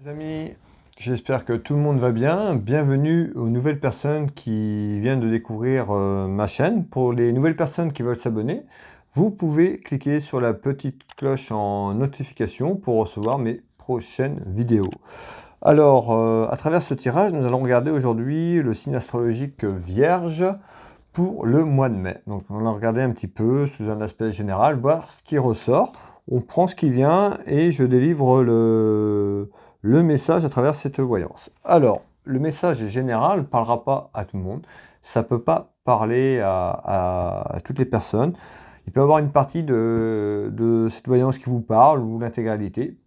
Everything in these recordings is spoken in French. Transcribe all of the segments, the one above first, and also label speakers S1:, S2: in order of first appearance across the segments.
S1: Les amis, j'espère que tout le monde va bien. Bienvenue aux nouvelles personnes qui viennent de découvrir ma chaîne. Pour les nouvelles personnes qui veulent s'abonner, vous pouvez cliquer sur la petite cloche en notification pour recevoir mes prochaines vidéos. Alors, à travers ce tirage, nous allons regarder aujourd'hui le signe astrologique Vierge pour le mois de mai. Donc, on va regarder un petit peu sous un aspect général, voir ce qui ressort. On prend ce qui vient et je délivre le message à travers cette voyance. Alors, le message est général, ne parlera pas à tout le monde. Ça ne peut pas parler à toutes les personnes. Il peut y avoir une partie de cette voyance qui vous parle ou l'intégralité.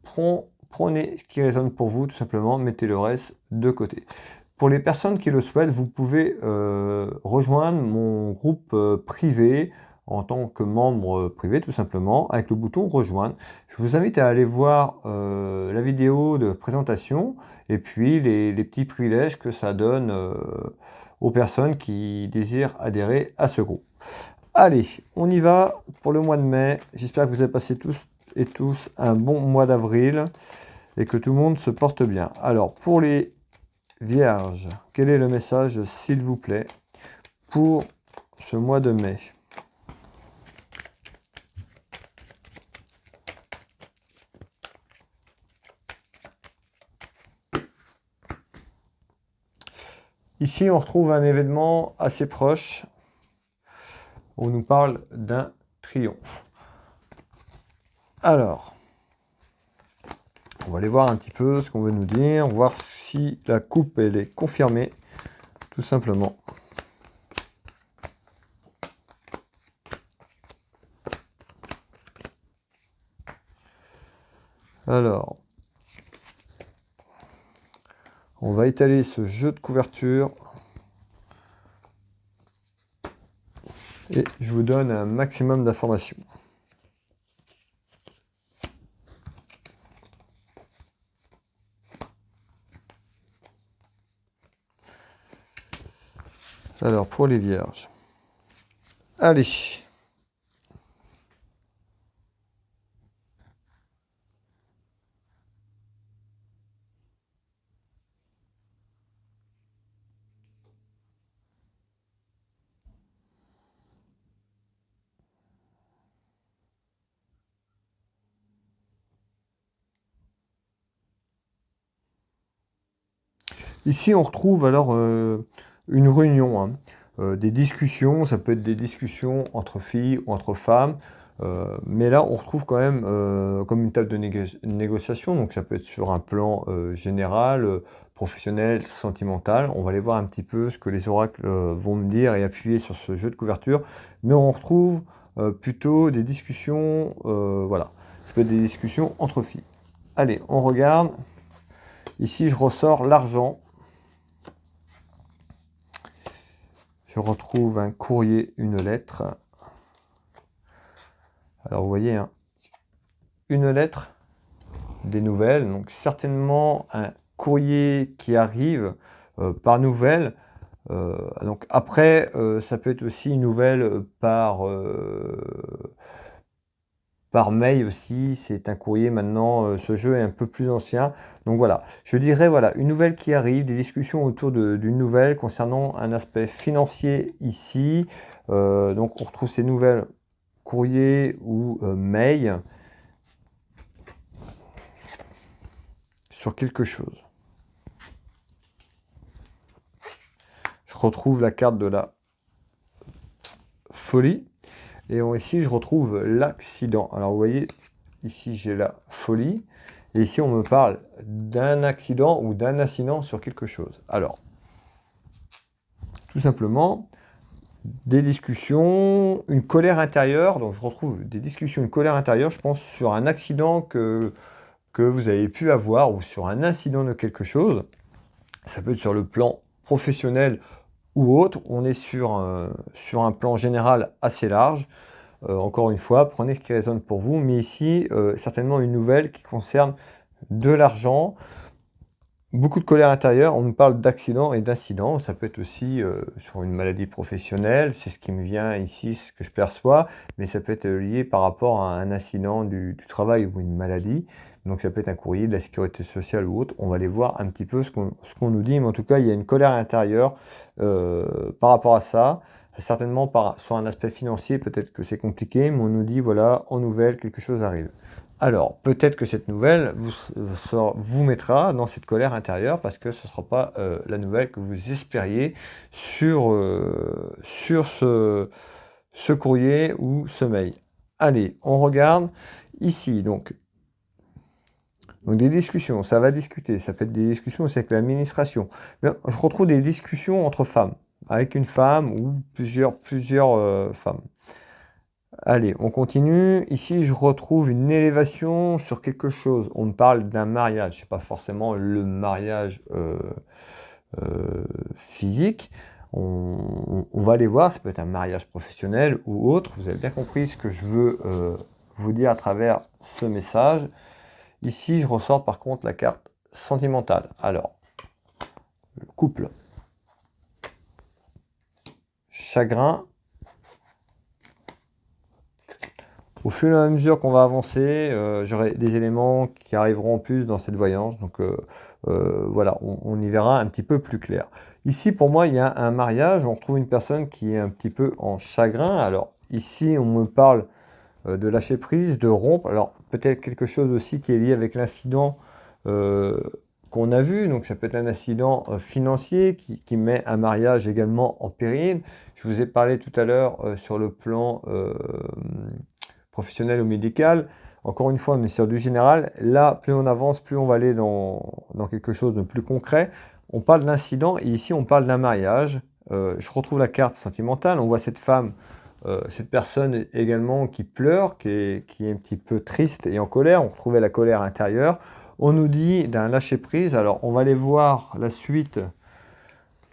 S1: Prenez ce qui résonne pour vous, tout simplement, mettez le reste de côté. Pour les personnes qui le souhaitent, vous pouvez rejoindre mon groupe privé en tant que membre privé, tout simplement, avec le bouton rejoindre. Je vous invite à aller voir la vidéo de présentation et puis les petits privilèges que ça donne aux personnes qui désirent adhérer à ce groupe. Allez, on y va pour le mois de mai. J'espère que vous avez passé tous et tous un bon mois d'avril et que tout le monde se porte bien. Alors, pour les Vierges, quel est le message, s'il vous plaît, pour ce mois de mai? Ici, on retrouve un événement assez proche. On nous parle d'un triomphe. Alors, on va aller voir un petit peu ce qu'on veut nous dire, voir si la coupe elle est confirmée, tout simplement. Alors, on va étaler ce jeu de couverture et je vous donne un maximum d'informations. Alors, pour les Vierges. Allez. Ici, on retrouve alors une réunion, hein, des discussions, ça peut être des discussions entre filles ou entre femmes, mais là, on retrouve quand même comme une table de négociation, donc ça peut être sur un plan général, professionnel, sentimental. On va aller voir un petit peu ce que les oracles vont me dire et appuyer sur ce jeu de couverture, mais on retrouve plutôt des discussions, voilà, ça peut être des discussions entre filles. Allez, on regarde. Ici, je ressors l'argent. Je retrouve un courrier, une lettre. Alors, vous voyez, hein, une lettre, des nouvelles. Donc, certainement un courrier qui arrive par nouvelle. Donc, après, ça peut être aussi une nouvelle par mail aussi, c'est un courrier maintenant, ce jeu est un peu plus ancien. Donc voilà, je dirais voilà, une nouvelle qui arrive, des discussions autour d'une nouvelle concernant un aspect financier ici. Donc on retrouve ces nouvelles courrier ou mail sur quelque chose. Je retrouve la carte de la folie. Et ici, je retrouve l'accident. Alors, vous voyez, ici, j'ai la folie. Et ici, on me parle d'un accident ou d'un incident sur quelque chose. Alors, tout simplement, des discussions, une colère intérieure. Donc, je retrouve des discussions, une colère intérieure, je pense, sur un accident que vous avez pu avoir ou sur un incident de quelque chose. Ça peut être sur le plan professionnel ou autre. On est sur un plan général assez large. Encore une fois, prenez ce qui résonne pour vous, mais ici, certainement une nouvelle qui concerne de l'argent, beaucoup de colère intérieure. On nous parle d'accident et d'incident. Ça peut être aussi sur une maladie professionnelle, c'est ce qui me vient ici, ce que je perçois, mais ça peut être lié par rapport à un incident du travail ou une maladie. Donc ça peut être un courrier de la sécurité sociale ou autre. On va aller voir un petit peu ce qu'on nous dit. Mais en tout cas, il y a une colère intérieure par rapport à ça. Certainement sur un aspect financier, peut-être que c'est compliqué, mais on nous dit, voilà, en nouvelle, quelque chose arrive. Alors, peut-être que cette nouvelle vous mettra dans cette colère intérieure parce que ce ne sera pas la nouvelle que vous espériez sur ce courrier ou ce mail. Allez, on regarde ici. Donc des discussions, ça va discuter, ça peut être des discussions aussi avec l'administration. Je retrouve des discussions entre femmes, avec une femme ou plusieurs femmes. Allez, on continue. Ici, je retrouve une élévation sur quelque chose. On me parle d'un mariage. C'est pas forcément le mariage physique. On va aller voir. Ça peut être un mariage professionnel ou autre. Vous avez bien compris ce que je veux vous dire à travers ce message. Ici, je ressors par contre la carte sentimentale. Alors, le couple. Chagrin. Au fur et à mesure qu'on va avancer, j'aurai des éléments qui arriveront en plus dans cette voyance. Donc voilà, on y verra un petit peu plus clair. Ici, pour moi, il y a un mariage. On retrouve une personne qui est un petit peu en chagrin. Alors ici, on me parle de lâcher prise, de rompre. Alors peut-être quelque chose aussi qui est lié avec l'incident qu'on a vu. Donc ça peut être un incident financier qui met un mariage également en péril. Je vous ai parlé tout à l'heure sur le plan professionnel ou médical. Encore une fois, on est sur du général. Là, plus on avance, plus on va aller dans quelque chose de plus concret. On parle d'incident et ici, on parle d'un mariage. Je retrouve la carte sentimentale. On voit cette femme, cette personne également qui pleure, qui est un petit peu triste et en colère. On retrouvait la colère intérieure. On nous dit d'un lâcher-prise. Alors, on va aller voir la suite.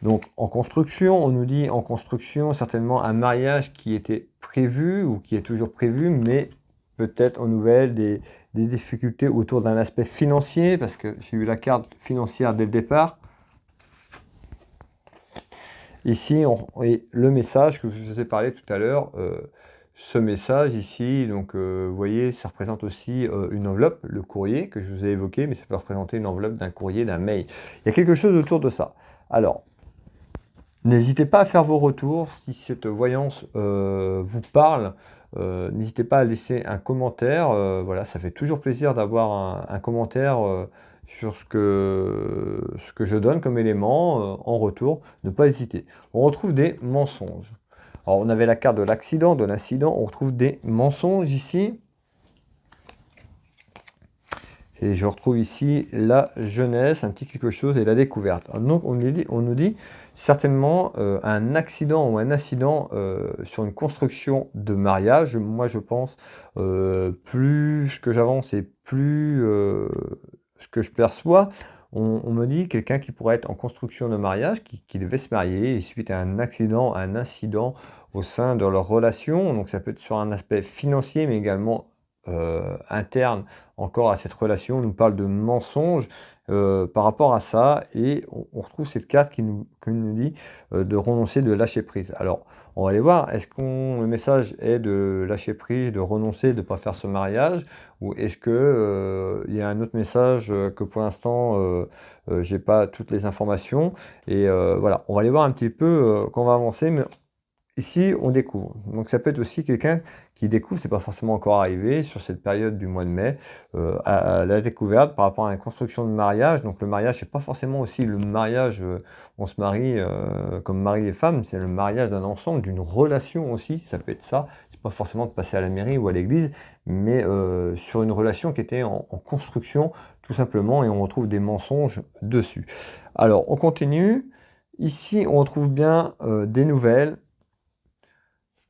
S1: Donc, en construction, on nous dit en construction, certainement un mariage qui était prévu ou qui est toujours prévu, mais peut-être en nouvelle des difficultés autour d'un aspect financier, parce que j'ai eu la carte financière dès le départ. Ici, et le message que je vous ai parlé tout à l'heure, ce message ici, donc vous voyez, ça représente aussi une enveloppe, le courrier que je vous ai évoqué, mais ça peut représenter une enveloppe d'un courrier, d'un mail. Il y a quelque chose autour de ça. Alors, n'hésitez pas à faire vos retours si cette voyance vous parle. N'hésitez pas à laisser un commentaire. Voilà, ça fait toujours plaisir d'avoir un commentaire sur ce que je donne comme élément en retour. Ne pas hésiter. On retrouve des mensonges. Alors, on avait la carte de l'accident, de l'incident. On retrouve des mensonges ici. Et je retrouve ici la jeunesse, un petit quelque chose et la découverte. Donc on nous dit certainement un accident ou un incident sur une construction de mariage. Moi je pense, plus que j'avance et plus ce que je perçois, on me dit quelqu'un qui pourrait être en construction de mariage, qui devait se marier et suite à un accident, un incident au sein de leur relation. Donc ça peut être sur un aspect financier mais également interne encore à cette relation. On nous parle de mensonges par rapport à ça et on retrouve cette carte qui nous dit de renoncer, de lâcher prise. Alors on va aller voir, est-ce que le message est de lâcher prise, de renoncer, de ne pas faire ce mariage, ou est-ce que il y a un autre message que pour l'instant j'ai pas toutes les informations et voilà, on va aller voir un petit peu quand on va avancer, mais ici, on découvre. Donc ça peut être aussi quelqu'un qui découvre, c'est pas forcément encore arrivé, sur cette période du mois de mai, à la découverte par rapport à une construction de mariage. Donc le mariage, c'est pas forcément aussi le mariage, on se marie comme mari et femme, c'est le mariage d'un ensemble, d'une relation aussi, ça peut être ça. C'est pas forcément de passer à la mairie ou à l'église, mais sur une relation qui était en construction, tout simplement, et on retrouve des mensonges dessus. Alors, on continue. Ici, on retrouve bien des nouvelles.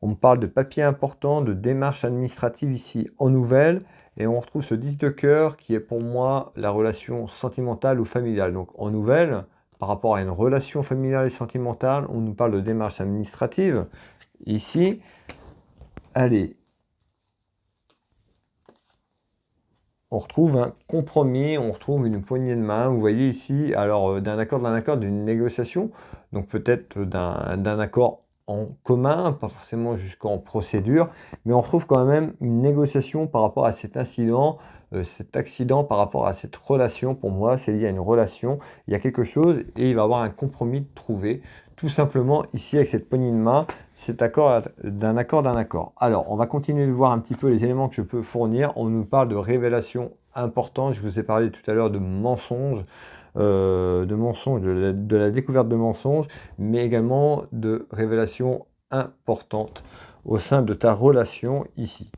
S1: On me parle de papiers importants, de démarches administratives ici en nouvelles, et on retrouve ce 10 de cœur qui est pour moi la relation sentimentale ou familiale. Donc en nouvelles, par rapport à une relation familiale et sentimentale, on nous parle de démarches administratives. Ici, allez, on retrouve un compromis, on retrouve une poignée de main. Vous voyez ici, alors d'un accord, d'une négociation, donc peut-être d'un accord en commun, pas forcément jusqu'en procédure, mais on retrouve quand même une négociation par rapport à cet incident cet accident par rapport à cette relation. Pour moi, c'est lié à une relation. Il y a quelque chose et il va y avoir un compromis trouvé. Tout simplement, ici, avec cette poignée de main, cet accord d'un accord d'un accord. Alors, on va continuer de voir un petit peu les éléments que je peux fournir. On nous parle de révélations importantes. Je vous ai parlé tout à l'heure de mensonges, de la découverte de mensonges, mais également de révélations importantes au sein de ta relation ici.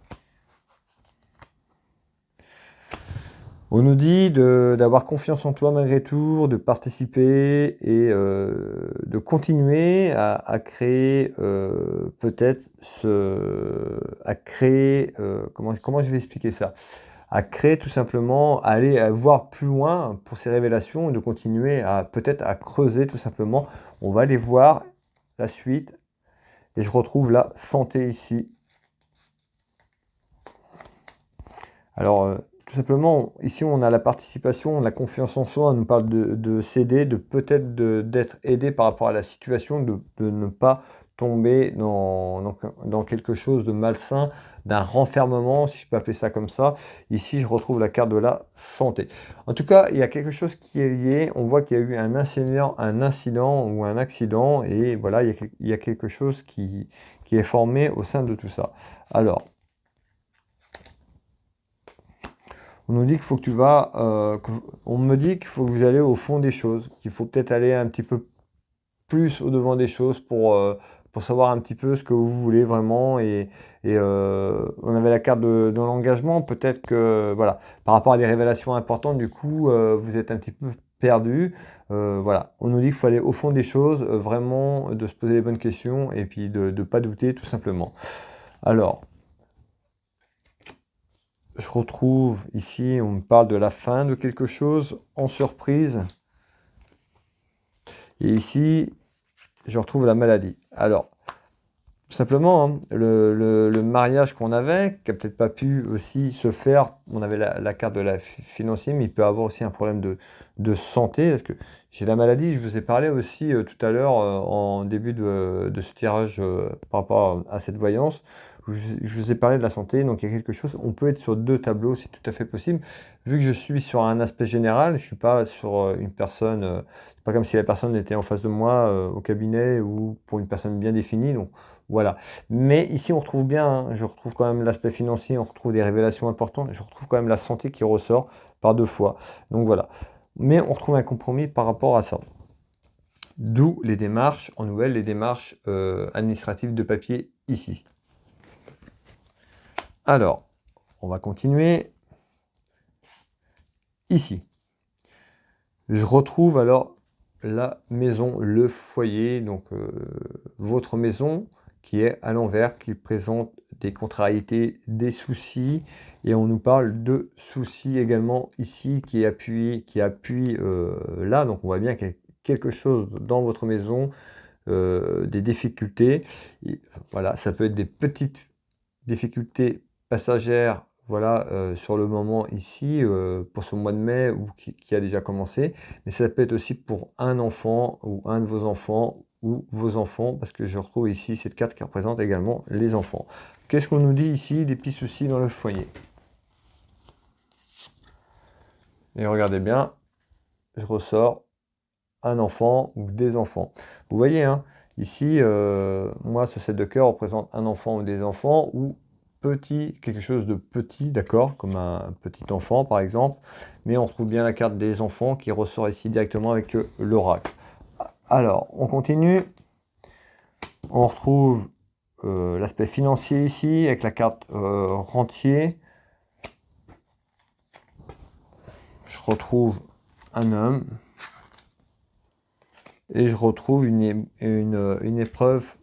S1: On nous dit d'avoir confiance en toi malgré tout, de participer et de continuer à créer peut-être comment je vais expliquer ça? À créer tout simplement, à aller à voir plus loin pour ces révélations, de continuer à peut-être à creuser tout simplement. On va aller voir la suite et je retrouve la santé ici. Alors, tout simplement, ici on a la participation, la confiance en soi, on nous parle de s'aider, de peut-être d'être aidé par rapport à la situation, de ne pas tomber dans quelque chose de malsain, d'un renfermement, si je peux appeler ça comme ça. Ici, je retrouve la carte de la santé. En tout cas, il y a quelque chose qui est lié. On voit qu'il y a eu un incident ou un accident, et voilà, il y a quelque chose qui est formé au sein de tout ça. Alors, on nous dit qu'il faut que tu vas, on me dit qu'il faut que vous allez au fond des choses, qu'il faut peut-être aller un petit peu plus au devant des choses pour savoir un petit peu ce que vous voulez vraiment. On avait la carte de l'engagement, peut-être que, voilà, par rapport à des révélations importantes, du coup, vous êtes un petit peu perdu. Voilà, on nous dit qu'il faut aller au fond des choses, vraiment de se poser les bonnes questions et puis de ne pas douter tout simplement. Alors, je retrouve ici, on me parle de la fin de quelque chose en surprise. Et ici, je retrouve la maladie. Alors, tout simplement, hein, le mariage qu'on avait, qui n'a peut-être pas pu aussi se faire, on avait la carte de la financier, mais il peut avoir aussi un problème de santé. Parce que j'ai la maladie, je vous ai parlé aussi tout à l'heure en début de ce tirage par rapport à cette voyance. Je vous ai parlé de la santé, donc il y a quelque chose. On peut être sur deux tableaux, c'est tout à fait possible. Vu que je suis sur un aspect général, je ne suis pas sur une personne, c'est pas comme si la personne était en face de moi au cabinet ou pour une personne bien définie. Donc voilà. Mais ici, on retrouve bien, hein, je retrouve quand même l'aspect financier, on retrouve des révélations importantes, je retrouve quand même la santé qui ressort par deux fois. Donc voilà. Mais on retrouve un compromis par rapport à ça. D'où les démarches en nouvelles, les démarches administratives de papier ici. Alors, on va continuer. Ici, je retrouve alors la maison, le foyer, donc votre maison qui est à l'envers, qui présente des contrariétés, des soucis, et on nous parle de soucis également ici qui appuie là, donc on voit bien qu'il y a quelque chose dans votre maison, des difficultés. Et, voilà, ça peut être des petites difficultés passagères, voilà, sur le moment ici, pour ce mois de mai ou qui a déjà commencé, mais ça peut être aussi pour un enfant ou un de vos enfants ou vos enfants, parce que je retrouve ici cette carte qui représente également les enfants. Qu'est-ce qu'on nous dit ici? Des petits soucis dans le foyer. Et regardez bien, je ressors un enfant ou des enfants. Vous voyez, hein, ici, moi, ce 7 de cœur représente un enfant ou des enfants, ou quelque chose de petit, d'accord, comme un petit enfant par exemple, mais on retrouve bien la carte des enfants qui ressort ici directement avec l'oracle. Alors, on continue. On retrouve l'aspect financier ici avec la carte rentier. Je retrouve un homme et je retrouve une épreuve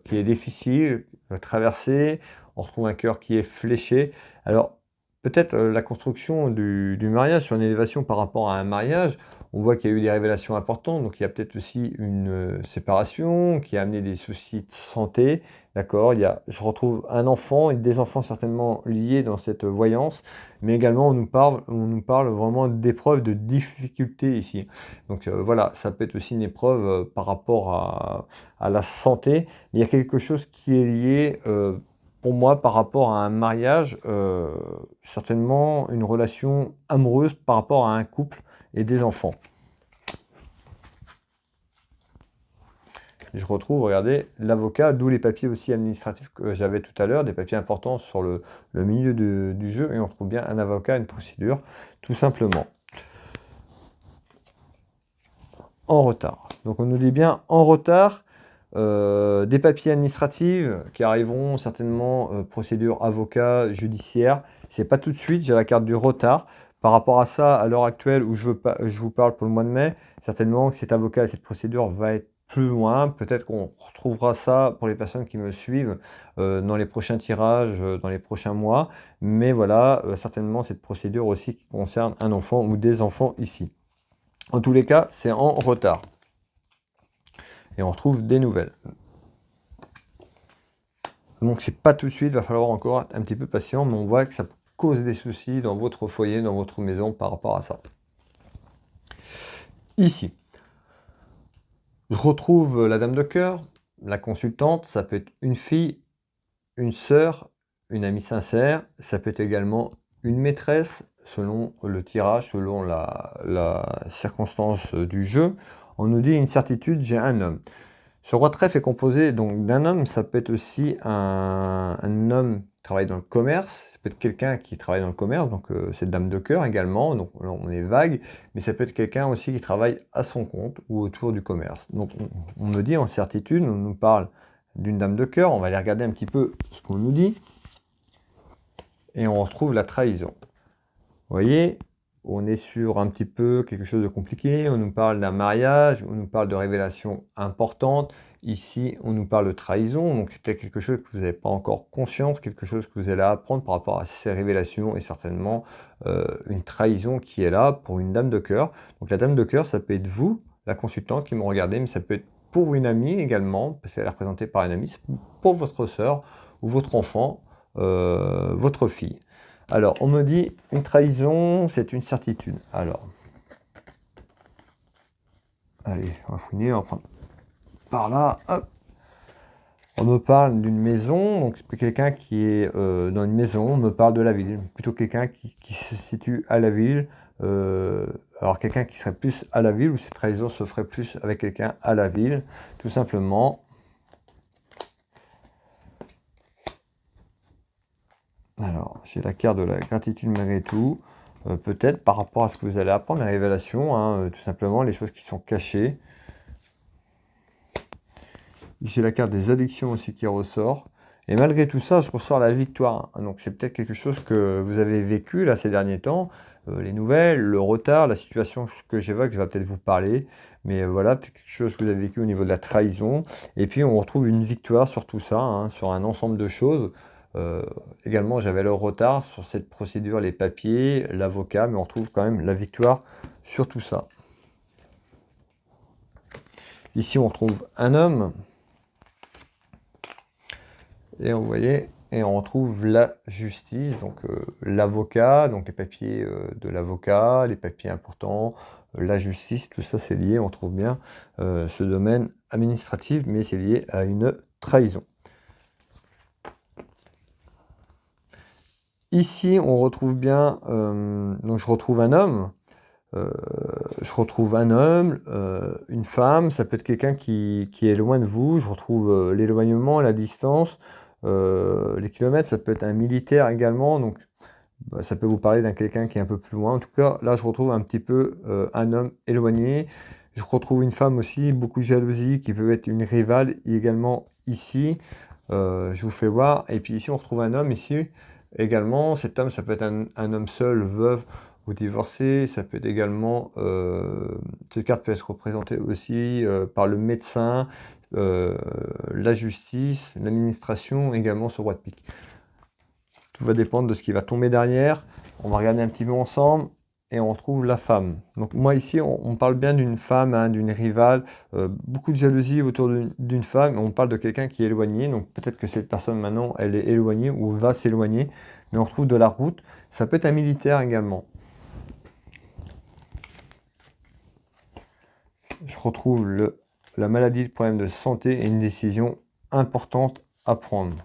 S1: qui est difficile à traverser. On retrouve un cœur qui est fléché. Alors, peut-être la construction du mariage sur une élévation par rapport à un mariage, on voit qu'il y a eu des révélations importantes, donc il y a peut-être aussi une séparation qui a amené des soucis de santé, d'accord? Je retrouve un enfant et des enfants certainement liés dans cette voyance, mais également on nous parle vraiment d'épreuves, de difficultés ici. Donc voilà, ça peut être aussi une épreuve par rapport à la santé, mais il y a quelque chose qui est lié pour moi, par rapport à un mariage, certainement une relation amoureuse par rapport à un couple et des enfants. Et je retrouve, regardez, l'avocat, d'où les papiers aussi administratifs que j'avais tout à l'heure, des papiers importants sur le milieu du jeu, et on trouve bien un avocat, une procédure, tout simplement. En retard. Donc on nous dit bien en retard, des papiers administratifs qui arriveront certainement, procédure avocat, judiciaire. C'est pas tout de suite, j'ai la carte du retard. Par rapport à ça, à l'heure actuelle où je vous parle pour le mois de mai, certainement que cet avocat et cette procédure va être plus loin. Peut-être qu'on retrouvera ça pour les personnes qui me suivent dans les prochains tirages, dans les prochains mois. Mais voilà, certainement cette procédure aussi qui concerne un enfant ou des enfants ici. En tous les cas, c'est en retard. Et on retrouve des nouvelles. Donc c'est pas tout de suite, il va falloir encore être un petit peu patient, mais on voit que ça cause des soucis dans votre foyer, dans votre maison par rapport à ça. Ici, je retrouve la dame de cœur, la consultante, ça peut être une fille, une sœur, une amie sincère, ça peut être également une maîtresse, selon le tirage, selon la circonstance du jeu. On nous dit une certitude, j'ai un homme. Ce roi de trèfle est composé donc d'un homme, ça peut être aussi un homme qui travaille dans le commerce, ça peut être quelqu'un qui travaille dans le commerce, donc c'est dame de cœur également, donc là, on est vague, mais ça peut être quelqu'un aussi qui travaille à son compte ou autour du commerce. Donc on me dit en certitude, on nous parle d'une dame de cœur, on va aller regarder un petit peu ce qu'on nous dit, et on retrouve la trahison. Vous voyez, on est sur un petit peu quelque chose de compliqué, on nous parle d'un mariage, on nous parle de révélations importantes. Ici, on nous parle de trahison, donc c'est peut-être quelque chose que vous n'avez pas encore conscience, quelque chose que vous allez apprendre par rapport à ces révélations, et certainement une trahison qui est là pour une dame de cœur. Donc la dame de cœur, ça peut être vous, la consultante qui me regardez, mais ça peut être pour une amie également, parce qu'elle est représentée par une amie, c'est pour votre sœur ou votre enfant, votre fille. Alors, on me dit, une trahison, c'est une certitude. Alors, allez, on va fouiner, on va prendre par là, hop. On me parle d'une maison, donc c'est quelqu'un qui est dans une maison, on me parle de la ville, plutôt quelqu'un qui se situe à la ville. Alors, quelqu'un qui serait plus à la ville, ou cette trahison se ferait plus avec quelqu'un à la ville, tout simplement. Alors, j'ai la carte de la gratitude malgré tout. Peut-être par rapport à ce que vous allez apprendre, la révélation, hein, tout simplement, les choses qui sont cachées. J'ai la carte des addictions aussi qui ressort. Et malgré tout ça, je ressors la victoire. Donc c'est peut-être quelque chose que vous avez vécu là ces derniers temps. Les nouvelles, le retard, la situation que j'évoque, je vais peut-être vous parler. Mais voilà, peut-être quelque chose que vous avez vécu au niveau de la trahison. Et puis on retrouve une victoire sur tout ça, hein, sur un ensemble de choses. Également, j'avais le retard sur cette procédure, les papiers, l'avocat, mais on retrouve quand même la victoire sur tout ça. Ici, on retrouve un homme. Et vous voyez, et on retrouve la justice, donc l'avocat, donc les papiers de l'avocat, les papiers importants, la justice, tout ça c'est lié, on trouve bien ce domaine administratif, mais c'est lié à une trahison. Ici, on retrouve bien, donc je retrouve un homme, une femme, ça peut être quelqu'un qui est loin de vous, je retrouve l'éloignement, la distance, les kilomètres, ça peut être un militaire également, donc ça peut vous parler d'un quelqu'un qui est un peu plus loin. En tout cas, là, je retrouve un petit peu un homme éloigné. Je retrouve une femme aussi, beaucoup de jalousie, qui peut être une rivale également ici. Je vous fais voir. Et puis ici, on retrouve un homme ici également. Cet homme, ça peut être un homme seul, veuve ou divorcé. Ça peut être également... cette carte peut être représentée aussi par le médecin, la justice, l'administration, également ce roi de pique. Tout va dépendre de ce qui va tomber derrière. On va regarder un petit peu ensemble et on retrouve la femme. Donc moi ici, on parle bien d'une femme, hein, d'une rivale, beaucoup de jalousie autour d'une femme. On parle de quelqu'un qui est éloigné. Donc peut-être que cette personne maintenant, elle est éloignée ou va s'éloigner. Mais on retrouve de la route. Ça peut être un militaire également. Je retrouve la maladie, le problème de santé et une décision importante à prendre.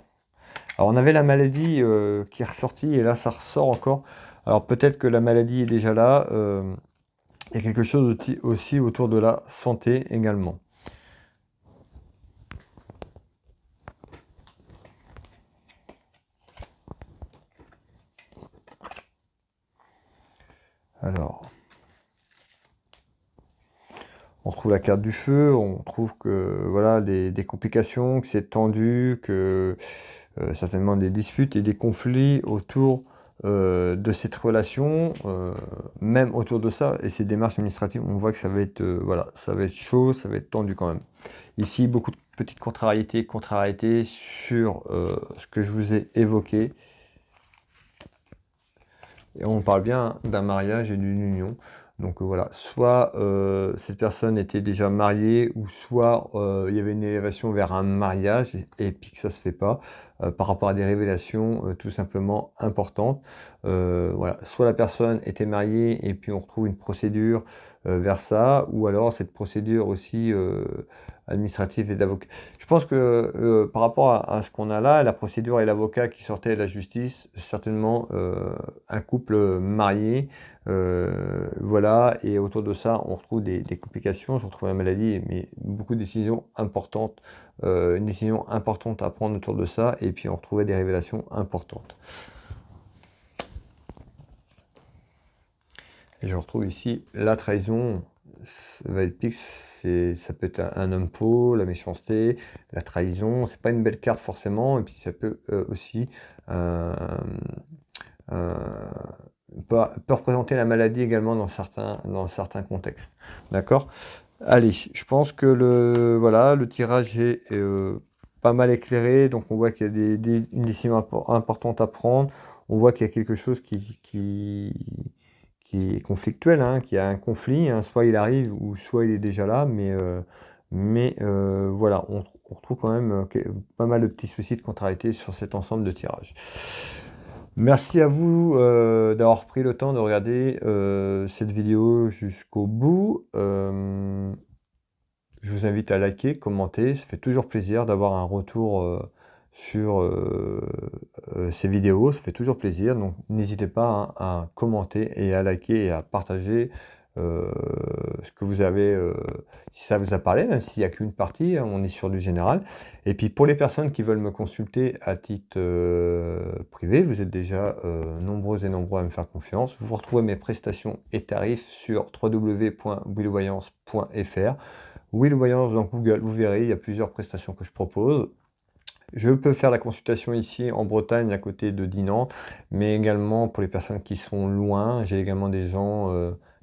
S1: Alors on avait la maladie qui est ressortie et là ça ressort encore. Alors peut-être que la maladie est déjà là. Il y a quelque chose aussi autour de la santé également. Alors, on retrouve la carte du feu, on trouve que voilà des complications, que c'est tendu, que certainement des disputes et des conflits autour de cette relation, même autour de ça, et ces démarches administratives, on voit que ça va être voilà, ça va être chaud, ça va être tendu quand même. Ici, beaucoup de petites contrariétés sur ce que je vous ai évoqué. Et on parle bien d'un mariage et d'une union. Donc voilà, soit cette personne était déjà mariée, ou soit il y avait une élévation vers un mariage, et puis que ça se fait pas, par rapport à des révélations tout simplement importantes. Voilà, soit la personne était mariée, et puis on retrouve une procédure vers ça, ou alors cette procédure aussi administrative et d'avocat. Je pense que par rapport à ce qu'on a là, la procédure et l'avocat qui sortait de la justice, certainement un couple marié, voilà, et autour de ça, on retrouve des complications, je retrouve la maladie, mais beaucoup de décisions importantes, une décision importante à prendre autour de ça, et puis on retrouvait des révélations importantes. Et je retrouve ici la trahison, ça va être pique, ça peut être un homme faux, la méchanceté, la trahison, c'est pas une belle carte forcément, et puis ça peut aussi euh, euh, peut représenter la maladie également dans certains contextes. D'accord? Allez, je pense que voilà, le tirage est pas mal éclairé, donc on voit qu'il y a une décision importante à prendre, on voit qu'il y a quelque chose qui est conflictuel, hein, qui a un conflit, hein, soit il arrive ou soit il est déjà là, mais voilà, on retrouve quand même pas mal de petits soucis de contrariété sur cet ensemble de tirages. Merci à vous d'avoir pris le temps de regarder cette vidéo jusqu'au bout. Je vous invite à liker, commenter, ça fait toujours plaisir d'avoir un retour sur ces vidéos, ça fait toujours plaisir, donc n'hésitez pas à commenter et à liker et à partager ce que vous avez, si ça vous a parlé, même s'il n'y a qu'une partie, hein, on est sur du général. Et puis pour les personnes qui veulent me consulter à titre privé, vous êtes déjà nombreux et nombreux à me faire confiance. Vous retrouvez mes prestations et tarifs sur www.willvoyance.fr. Will Voyance dans Google, vous verrez, il y a plusieurs prestations que je propose. Je peux faire la consultation ici en Bretagne, à côté de Dinan, mais également pour les personnes qui sont loin. J'ai également des gens,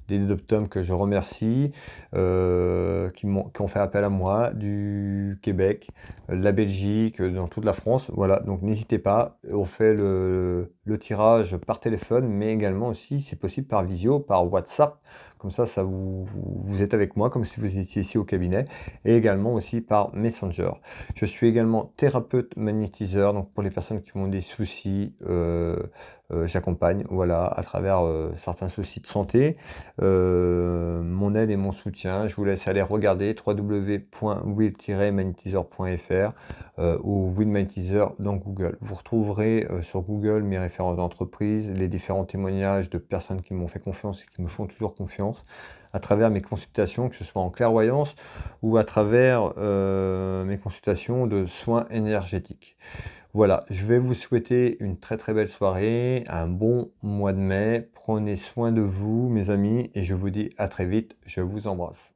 S1: des Doptom que je remercie, qui ont fait appel à moi, du Québec, de la Belgique, dans toute la France. Voilà, donc n'hésitez pas. On fait le tirage par téléphone, mais également aussi, si possible, par visio, par WhatsApp. Comme ça, vous êtes avec moi, comme si vous étiez ici au cabinet, et également aussi par Messenger. Je suis également thérapeute magnétiseur, donc pour les personnes qui ont des soucis, j'accompagne, voilà, à travers certains soucis de santé. Mon aide et mon soutien, je vous laisse aller regarder www.will-magnétiseur.fr ou Will Magnétiseur dans Google. Vous retrouverez sur Google mes références d'entreprise, les différents témoignages de personnes qui m'ont fait confiance et qui me font toujours confiance à travers mes consultations, que ce soit en clairvoyance ou à travers mes consultations de soins énergétiques. Voilà, je vais vous souhaiter une très très belle soirée, un bon mois de mai. Prenez soin de vous, mes amis, et je vous dis à très vite. Je vous embrasse.